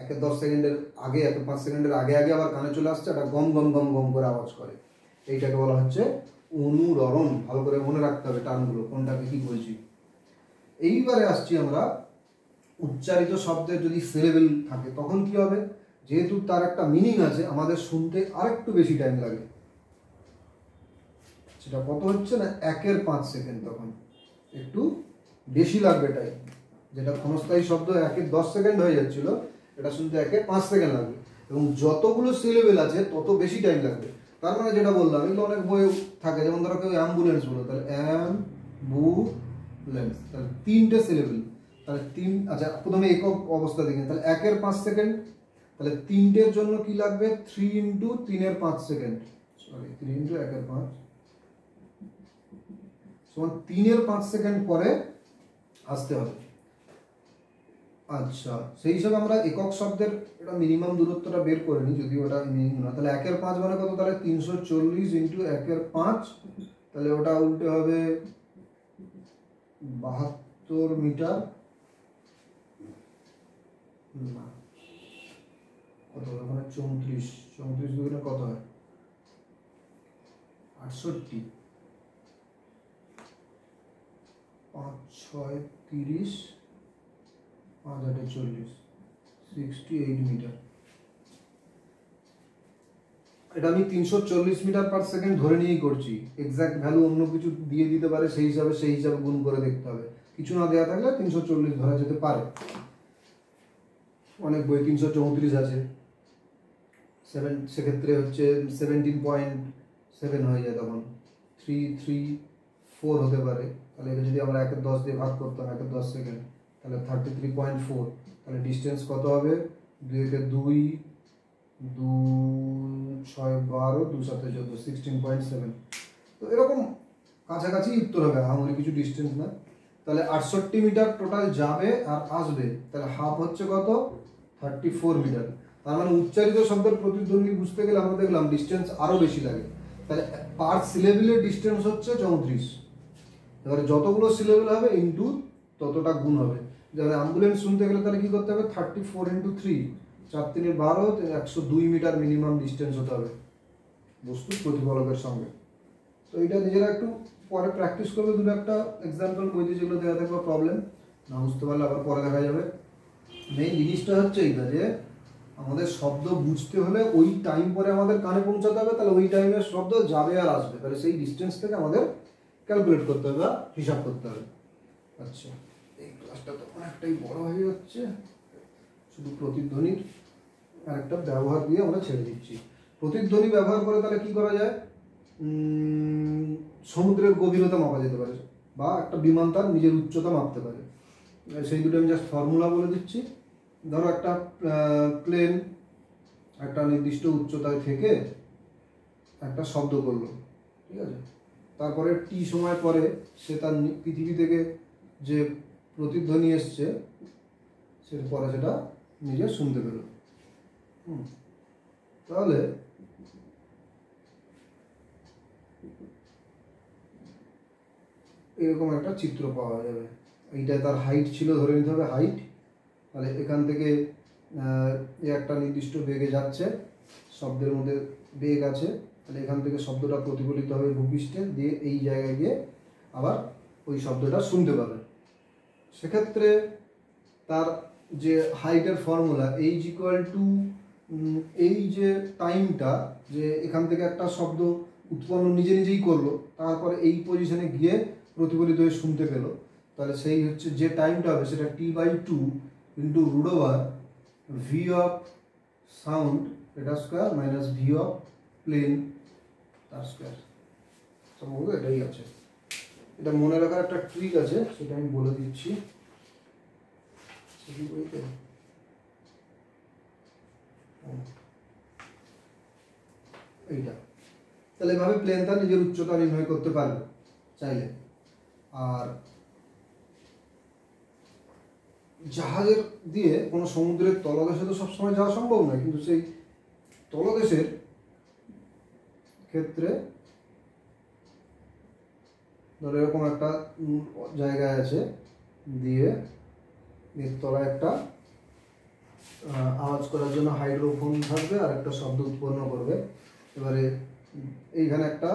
1-10 সেকেন্ডের আগে, 1-5 সেকেন্ডের আগে আগে আবার কানে চলে আসছে, একটা গম গম গম গম করে আওয়াজ করে, এইটাকে বলা হচ্ছে অনুরণন। ভালো করে মনে রাখতে হবে টার্মগুলো, কোনটাকে কি বলছি। এইবারে আসছি আমরা উচ্চারিত শব্দের যদি সিলেবেল থাকে তখন কি হবে, যেহেতু তার একটা মিনিং আছে, আমাদের শুনতে আরেকটু বেশি টাইম লাগে, সেটা কত হচ্ছে না, 1-5 সেকেন্ড, তখন একটু বেশি লাগবে টাইম। যেটা ক্ষণস্থায়ী শব্দ 1-10 সেকেন্ড হয়ে যাচ্ছিল, এটা শুনতে 1-5 সেকেন্ড লাগবে, এবং যতগুলো সিলেবেল আছে তত বেশি টাইম লাগবে। তার মানে যেটা বললাম, এগুলো অনেক বই থাকে, যেমন ধরো কেউ অ্যাম্বুলেন্স বলো, তাহলে অ্যাম্বুলেন্স, তাহলে 3টে সিলেবেল, তাহলে 3, আচ্ছা প্রথমে একক অবস্থা দেখেন, তাহলে 1-5 সেকেন্ড, তাহলে 3টের জন্য কি লাগবে, 3 × 3-5 সেকেন্ড, সরি 3 × 1-5 সমান 3-5 সেকেন্ড পরে আসতে হবে। আচ্ছা, সেই হিসাবে আমরা একক শব্দের এটা মিনিমাম দূরত্বটা বের করে নিই, যদিও ওটা মিনিমাম না, তাহলে 1/5 মানে কত, তাহলে 340 × 1/5, তাহলে ওটা উল্টে হবে 72 মিটার, না কত হবে, মানে 34 দুগুণে কত হয়, 68, 5-6 30, 5-8 40, 68 মিটার। এটা আমি 340 মিটার পার সেকেন্ড ধরে নিয়েই করছি, এক্সাক্ট ভ্যালু অন্য কিছু দিয়ে দিতে পারে, সেই হিসাবে গুণ করে দেখতে হবে। কিছু না দেওয়া থাকলে 340 ধরা যেতে পারে। অনেক বই 334 আছে, সেক্ষেত্রে হচ্ছে 17.7 হয়ে যায়, তখন 334 হতে পারে। তাহলে এটা যদি আমরা 1/10 দিয়ে ভাগ করতাম, 1/10 সেকেন্ড, তাহলে 33.4, তাহলে ডিস্টেন্স কত হবে? 2 × 2 2 6 12 2 7 14 16.7। তো এরকম কাছাকাছি উত্তর হবে, আমাদের কিছু ডিস্টেন্স না। তাহলে 68 মিটার টোটাল যাবে আর আসবে, তাহলে হাফ হচ্ছে কত? 34 মিটার। তার মানে উচ্চারিত শব্দের প্রতিধ্বনি বুঝতে গেলে আমরা দেখলাম ডিস্টেন্স আরো বেশি লাগে। তাহলে পার সিলেবেলের ডিস্টেন্স হচ্ছে 34। এবারে যতগুলো সিলেবেল হবে ইন্টু ততটা গুণ হবে। যেমন অ্যাম্বুলেন্স শুনতে গেলে তাহলে কি করতে হবে? 34 × 3 4 × 3 = 12, 102 মিটার মিনিমাম ডিস্টেন্স হতে হবে বস্তু প্রতিফলকের সঙ্গে। তো এটা নিজেরা একটু পরে প্র্যাকটিস করবে, দুটো একটা এক্সাম্পল বইতে যেগুলো দেওয়া থাকবে, প্রবলেম না বুঝতে পারলে আবার পরে দেখা যাবে। মেইন জিনিসটা হচ্ছে এইটা যে আমাদের শব্দ বুঝতে হলে ওই টাইম পরে আমাদের কানে পৌঁছাতে হবে, তাহলে ওই টাইমের শব্দ যাবে আর আসবে, তাহলে সেই ডিস্টেন্স থেকে আমাদের ক্যালকুলেট করতে হবে বা হিসাব করতে হবে। আচ্ছা, এই ক্লাসটা তো অনেকটাই বড় হয়ে যাচ্ছে, শুধু প্রতিধ্বনির আরেকটা ব্যবহার দিয়ে আমরা ছেড়ে দিচ্ছি। প্রতিধ্বনি ব্যবহার করে তাহলে কি করা যায়? সমুদ্রের গভীরতা মাপা যেতে পারে, বা একটা বিমান তার নিজের উচ্চতা মাপতে পারে। সেই দুটো আমি জাস্ট ফর্মুলা বলে দিচ্ছি। ধরো একটা প্লেন একটা নির্দিষ্ট উচ্চতায় থেকে একটা শব্দ করলো, ঠিক আছে, তারপরে টি সময় পরে সে তার পৃথিবী থেকে যে প্রতিধ্বনি এসছে সেটা পরে সেটা নিজে শুনতে পেল। তাহলে এরকম একটা চিত্র পাওয়া যাবে। এইটা তার হাইট ছিল, ধরে নিতে হবে হাইট। তাহলে এখান থেকে একটা নির্দিষ্ট বেগে যাচ্ছে, শব্দের মধ্যে বেগ আছে, তাহলে এখান থেকে শব্দটা প্রতিফলিত হবে ভূপৃষ্ঠে, দিয়ে এই জায়গায় গিয়ে আবার ওই শব্দটা শুনতে পাবে। সেক্ষেত্রে তার যে হাইটের ফর্মুলা H = এই যে টাইমটা, যে এখান থেকে একটা শব্দ উৎপন্ন নিজে নিজেই করলো, তারপরে এই পজিশনে গিয়ে প্রতিফলিত হয়ে শুনতে পেল, তাহলে সেই হচ্ছে যে টাইমটা হবে সেটা T/2 × √V of sound এটা square minus V of plane তার স্কোয়ার। সম্ভবত এটাই আছে। এটা মনে রাখার একটা ট্রিক আছে, সেটা আমি বলে দিচ্ছি। এইটা তাহলে এভাবে প্লেন তার নিজের উচ্চতা নির্ণয় করতে পারবে চাইলে। আর জাহাজের দিয়ে কোনো সমুদ্রের তলদেশে তো সবসময় যাওয়া সম্ভব নয়, কিন্তু সেই তলদেশের ক্ষেত্রে ধরো এরকম একটা জায়গায় আছে, দিয়ে এর তলায় একটা আওয়াজ করার জন্য হাইড্রোফোন থাকবে আর একটা শব্দ উৎপন্ন করবে। এবারে এইখানে একটা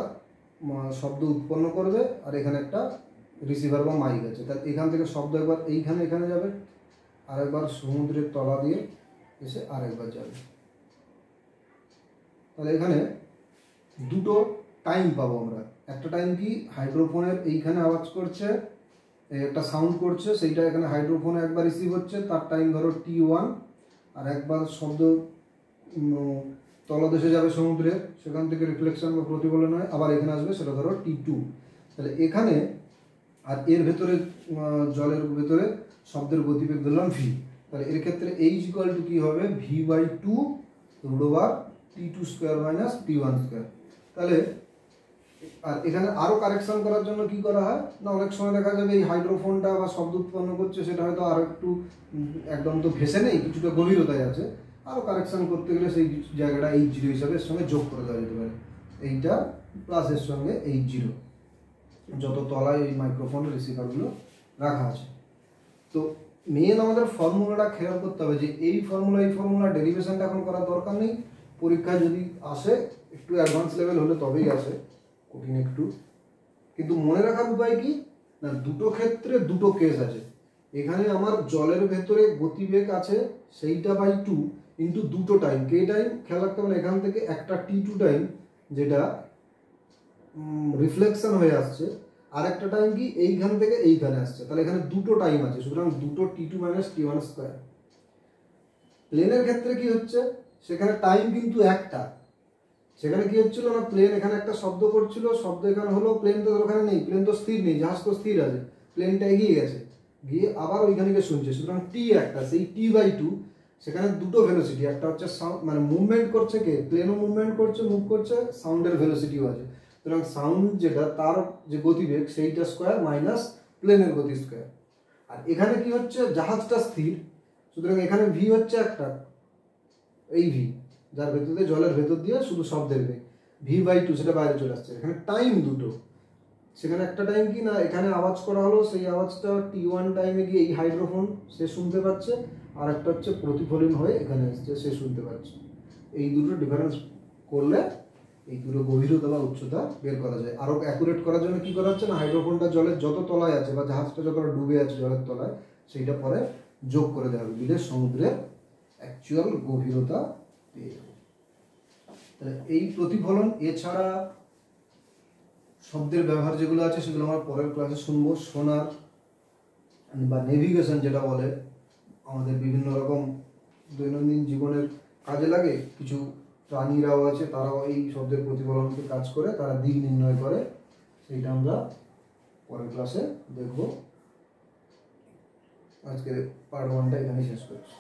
শব্দ উৎপন্ন করবে আর এখানে একটা রিসিভার বা মাইক আছে, তাহলে এখান থেকে শব্দ একবার এখানে যাবে, আরেকবার সমুদ্রের তলা দিয়ে এসে আরেকবার যাবে। তাহলে এখানে দুটো টাইম পাবো আমরা। একটা টাইম কি, হাইড্রোফোনের এইখানে আওয়াজ করছে, একটা সাউন্ড করছে, সেইটা এখানে হাইড্রোফোনে একবার রিসিভ হচ্ছে, তার টাইম ধরো T1, আর একবার শব্দ তলদেশে যাবে সমুদ্রের, সেখান থেকে রিফ্লেকশন বা প্রতিফলন হয়, আবার এখানে আসবে, সেটা ধরো T2। তাহলে এখানে আর এর ভেতরে জলের ভেতরে শব্দের গতিবেগ ধরলাম V। তাহলে এর ক্ষেত্রে H = কি হবে? V/2 √T2² - T1²। তাহলে আর এখানে আরো কারেকশন করার জন্য কি করা হয় না, অনেক সময় দেখা যাবে এই হাইড্রোফোনটা বা শব্দ উৎপন্ন করছে, সেটা হয়তো আরো একটু একদম তো ভেসে নেই, কিছুটা গভীরতায় আছে, আরো কারেকশন করতে গেলে সেই জায়গাটা H0 হিসাবে এর সঙ্গে যোগ করে দেওয়া যেতে পারে। এইটা প্লাস এর সঙ্গে H0 যত তলায় এই মাইক্রোফোন রিসিভারগুলো রাখা আছে। তো মেন আমাদের ফর্মুলাটা খেয়াল করতে হবে যে এই ফর্মুলা ডেরিভেশনটা এখন করার দরকার নেই। পরীক্ষায় যদি আসে একটু অ্যাডভান্স লেভেল হলে তবেই আসে, কঠিন একটু। কিন্তু মনে রাখার উপায় কি না, দুটো ক্ষেত্রে দুটো কেস আছে। এখানে আমার জলের ভেতরে গতিবেগ আছে সেইটা/2 কিন্তু দুটো টাইম, কে টাইম খেয়াল রাখতে হবে। এখান থেকে একটা T2 টাইম যেটা রিফ্লেকশন হয়ে আসছে, আরেকটা টাইম কি এইখান থেকে এইখানে আসছে, তাহলে এখানে দুটো টাইম আছে, সুতরাং দুটো t2 মাইনাস t1 স্কোয়ার। প্লেনের ক্ষেত্রে কি হচ্ছে, সেখানে টাইম কিন্তু একটা, সেখানে কি হচ্ছিল না, প্লেন এখানে একটা শব্দ করছিল, শব্দ এখানে হলো, প্লেন তো ওখানে নেই, প্লেন তো স্থির নেই, জাহাজ তো স্থির আছে, প্লেনটা এগিয়ে গেছে, গিয়ে আবার ওইখানে গিয়ে শুনছে, সুতরাং টি একটা, সেই t/2 সেখানে দুটো ভেলোসিটি, একটা হচ্ছে সাউন্ড মানে মুভমেন্ট করছে, কে প্লেনও মুভমেন্ট করছে, মুভ করছে, সাউন্ডের ভেলোসিটিও আছে, সুতরাং সাউন্ড যেটা তার যে গতিবেগ সেইটা স্কোয়ার মাইনাস প্লেনের গতি স্কোয়ার। আর এখানে কি হচ্ছে, জাহাজটা স্থির, সুতরাং এখানে ভি হচ্ছে একটা, এই ভি যার ভেতর দিয়ে জলের ভেতর দিয়ে শুধু শব্দের বেগ, v/2 সেটা বাইরে চলে আসছে। এখানে টাইম দুটো, সেখানে একটা টাইম কি না এখানে আওয়াজ করা হলো, সেই আওয়াজটা t1 টাইমে গিয়ে এই হাইড্রোফোন সে শুনতে পাচ্ছে, আর একটা হচ্ছে প্রতিফলন হয়ে এখানে এসছে, সে শুনতে পাচ্ছে। এই দুটো ডিফারেন্স করলে এই দুটো গভীরতা বা উচ্চতা বের করা যায়। আরো অ্যাকুরেট করার জন্য কি করা হচ্ছে না, হাইড্রোফোনটা জলের যত তলায় আছে বা জাহাজটা যতটা ডুবে আছে জলের তলায়, সেইটা পরে যোগ করে দেওয়া হবে, দিলে সমুদ্রের অ্যাকচুয়াল গভীরতা পেয়ে যাবে। তাহলে এই প্রতিফলন এছাড়া শব্দের ব্যবহার যেগুলো আছে সেগুলো আমরা পরের ক্লাসে শুনবো। সোনার বা নেভিগেশন যেটা বলে, আমাদের বিভিন্ন রকম দৈনন্দিন জীবনের কাজে লাগে, কিছু প্রাণীরাও আছে তারাও এই শব্দের প্রতিফলনকে কাজ করে, তারা দিক নির্ণয় করে, সেইটা আমরা পরের ক্লাসে দেখব। আজকে পার্ট 1টা এখানেই শেষ করছি।